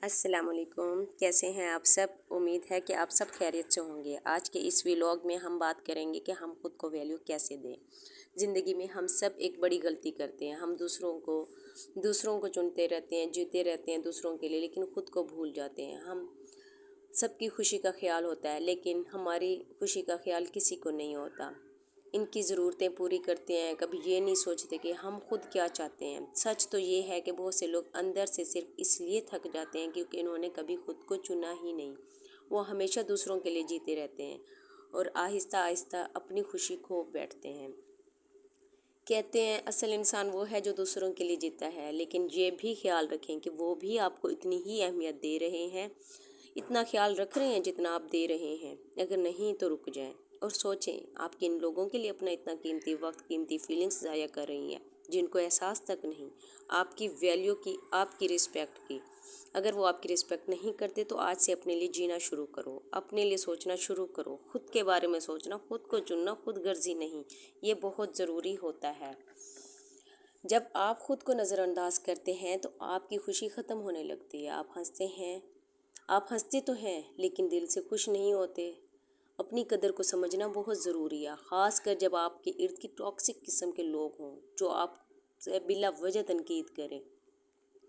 السلام علیکم، کیسے ہیں آپ سب؟ امید ہے کہ آپ سب خیریت سے ہوں گے۔ آج کے اس ویلاگ میں ہم بات کریں گے کہ ہم خود کو ویلیو کیسے دیں۔ زندگی میں ہم سب ایک بڑی غلطی کرتے ہیں، ہم دوسروں کو چنتے رہتے ہیں، جیتے رہتے ہیں دوسروں کے لیے، لیکن خود کو بھول جاتے ہیں۔ ہم سب کی خوشی کا خیال ہوتا ہے، لیکن ہماری خوشی کا خیال کسی کو نہیں ہوتا۔ ان کی ضرورتیں پوری کرتے ہیں، کبھی یہ نہیں سوچتے کہ ہم خود کیا چاہتے ہیں۔ سچ تو یہ ہے کہ بہت سے لوگ اندر سے صرف اس لیے تھک جاتے ہیں کیونکہ انہوں نے کبھی خود کو چنا ہی نہیں۔ وہ ہمیشہ دوسروں کے لیے جیتے رہتے ہیں اور آہستہ آہستہ اپنی خوشی کھو بیٹھتے ہیں۔ کہتے ہیں اصل انسان وہ ہے جو دوسروں کے لیے جیتا ہے، لیکن یہ بھی خیال رکھیں کہ وہ بھی آپ کو اتنی ہی اہمیت دے رہے ہیں، اتنا خیال رکھ رہے ہیں جتنا آپ دے رہے ہیں۔ اگر نہیں تو رک جائیں اور سوچیں آپ کن لوگوں کے لیے اپنا اتنا قیمتی وقت، قیمتی فیلنگز ضائع کر رہی ہیں جن کو احساس تک نہیں آپ کی ویلیو کی، آپ کی رسپیکٹ کی۔ اگر وہ آپ کی رسپیکٹ نہیں کرتے تو آج سے اپنے لیے جینا شروع کرو، اپنے لیے سوچنا شروع کرو، خود کے بارے میں سوچنا، خود کو چننا، خود غرضی نہیں، یہ بہت ضروری ہوتا ہے۔ جب آپ خود کو نظر انداز کرتے ہیں تو آپ کی خوشی ختم ہونے لگتی ہے۔ آپ ہنستے تو ہیں لیکن دل سے خوش نہیں ہوتے۔ اپنی قدر کو سمجھنا بہت ضروری ہے، خاص کر جب آپ کے ارد کی ٹاکسک قسم کے لوگ ہوں جو آپ سے بلا وجہ تنقید کریں،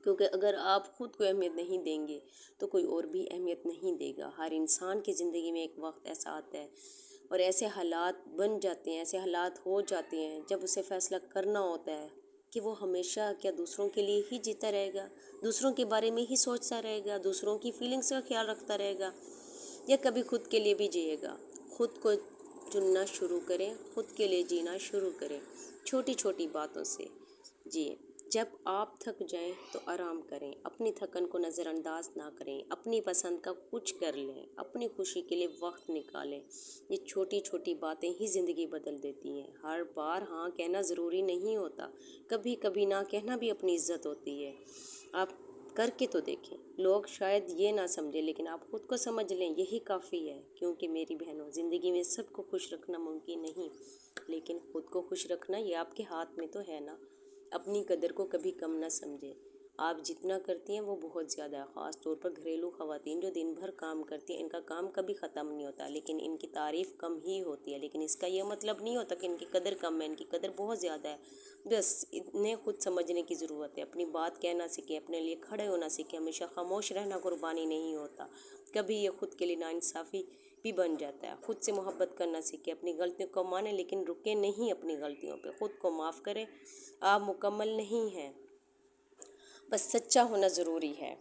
کیونکہ اگر آپ خود کو اہمیت نہیں دیں گے تو کوئی اور بھی اہمیت نہیں دے گا۔ ہر انسان کی زندگی میں ایک وقت ایسا آتا ہے اور ایسے حالات بن جاتے ہیں، ایسے حالات ہو جاتے ہیں جب اسے فیصلہ کرنا ہوتا ہے کہ وہ ہمیشہ کیا دوسروں کے لیے ہی جیتا رہے گا، دوسروں کے بارے میں ہی سوچتا رہے گا، دوسروں کی فیلنگس کا خیال رکھتا رہے گا، یا کبھی خود کے لیے بھی جیے گا۔ خود کو چننا شروع کریں، خود کے لیے جینا شروع کریں، چھوٹی چھوٹی باتوں سے جیئیں۔ جب آپ تھک جائیں تو آرام کریں، اپنی تھکن کو نظر انداز نہ کریں، اپنی پسند کا کچھ کر لیں، اپنی خوشی کے لیے وقت نکالیں۔ یہ چھوٹی چھوٹی باتیں ہی زندگی بدل دیتی ہیں۔ ہر بار ہاں کہنا ضروری نہیں ہوتا، کبھی کبھی نہ کہنا بھی اپنی عزت ہوتی ہے۔ آپ کر کے تو دیکھیں، لوگ شاید یہ نہ سمجھیں لیکن آپ خود کو سمجھ لیں، یہی کافی ہے۔ کیونکہ میری بہنوں، زندگی میں سب کو خوش رکھنا ممکن نہیں، لیکن خود کو خوش رکھنا یہ آپ کے ہاتھ میں تو ہے نا۔ اپنی قدر کو کبھی کم نہ سمجھیں، آپ جتنا کرتی ہیں وہ بہت زیادہ ہے۔ خاص طور پر گھریلو خواتین جو دن بھر کام کرتی ہیں، ان کا کام کبھی ختم نہیں ہوتا، لیکن ان کی تعریف کم ہی ہوتی ہے۔ لیکن اس کا یہ مطلب نہیں ہوتا کہ ان کی قدر کم ہے، ان کی قدر بہت زیادہ ہے۔ بس اتنے خود سمجھنے کی ضرورت ہے، اپنی بات کہنا سیکھیں، اپنے لیے کھڑے ہونا سیکھیں۔ ہمیشہ خاموش رہنا قربانی نہیں ہوتا، کبھی یہ خود کے لیے ناانصافی بھی بن جاتا ہے۔ خود سے محبت کرنا سیکھیں، اپنی غلطیوں کو مانیں لیکن رکیں نہیں اپنی غلطیوں پہ، خود کو معاف کریں۔ آپ مکمل نہیں ہیں، بس سچا ہونا ضروری ہے۔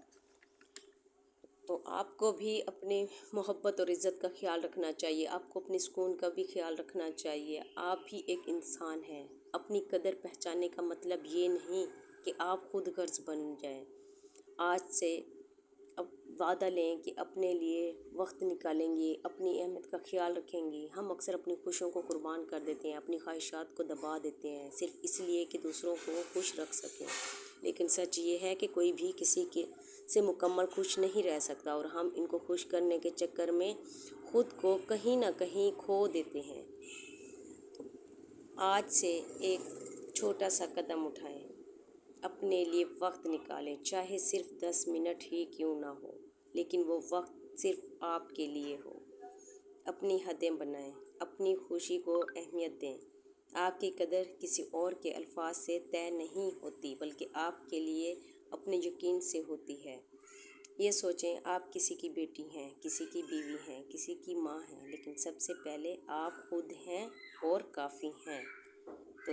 تو آپ کو بھی اپنی محبت اور عزت کا خیال رکھنا چاہیے، آپ کو اپنے سکون کا بھی خیال رکھنا چاہیے۔ آپ بھی ایک انسان ہیں۔ اپنی قدر پہچاننے کا مطلب یہ نہیں کہ آپ خود غرض بن جائیں۔ آج سے اب وعدہ لیں کہ اپنے لیے وقت نکالیں گے، اپنی اہمیت کا خیال رکھیں گے۔ ہم اکثر اپنی خوشیوں کو قربان کر دیتے ہیں، اپنی خواہشات کو دبا دیتے ہیں، صرف اس لیے کہ دوسروں کو خوش رکھ سکیں۔ لیکن سچ یہ ہے کہ کوئی بھی کسی سے مکمل خوش نہیں رہ سکتا، اور ہم ان کو خوش کرنے کے چکر میں خود کو کہیں نہ کہیں کھو دیتے ہیں۔ آج سے ایک چھوٹا سا قدم اٹھائیں، اپنے لیے وقت نکالیں، چاہے صرف 10 منٹ ہی کیوں نہ ہو، لیکن وہ وقت صرف آپ کے لیے ہو۔ اپنی حدیں بنائیں، اپنی خوشی کو اہمیت دیں۔ آپ کی قدر کسی اور کے الفاظ سے طے نہیں ہوتی، بلکہ آپ کے لیے اپنے یقین سے ہوتی ہے۔ یہ سوچیں، آپ کسی کی بیٹی ہیں، کسی کی بیوی ہیں، کسی کی ماں ہیں، لیکن سب سے پہلے آپ خود ہیں اور کافی ہیں۔ تو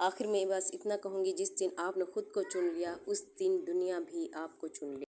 آخر میں بس اتنا کہوں گی، جس دن آپ نے خود کو چن لیا اس دن دنیا بھی آپ کو چن لے۔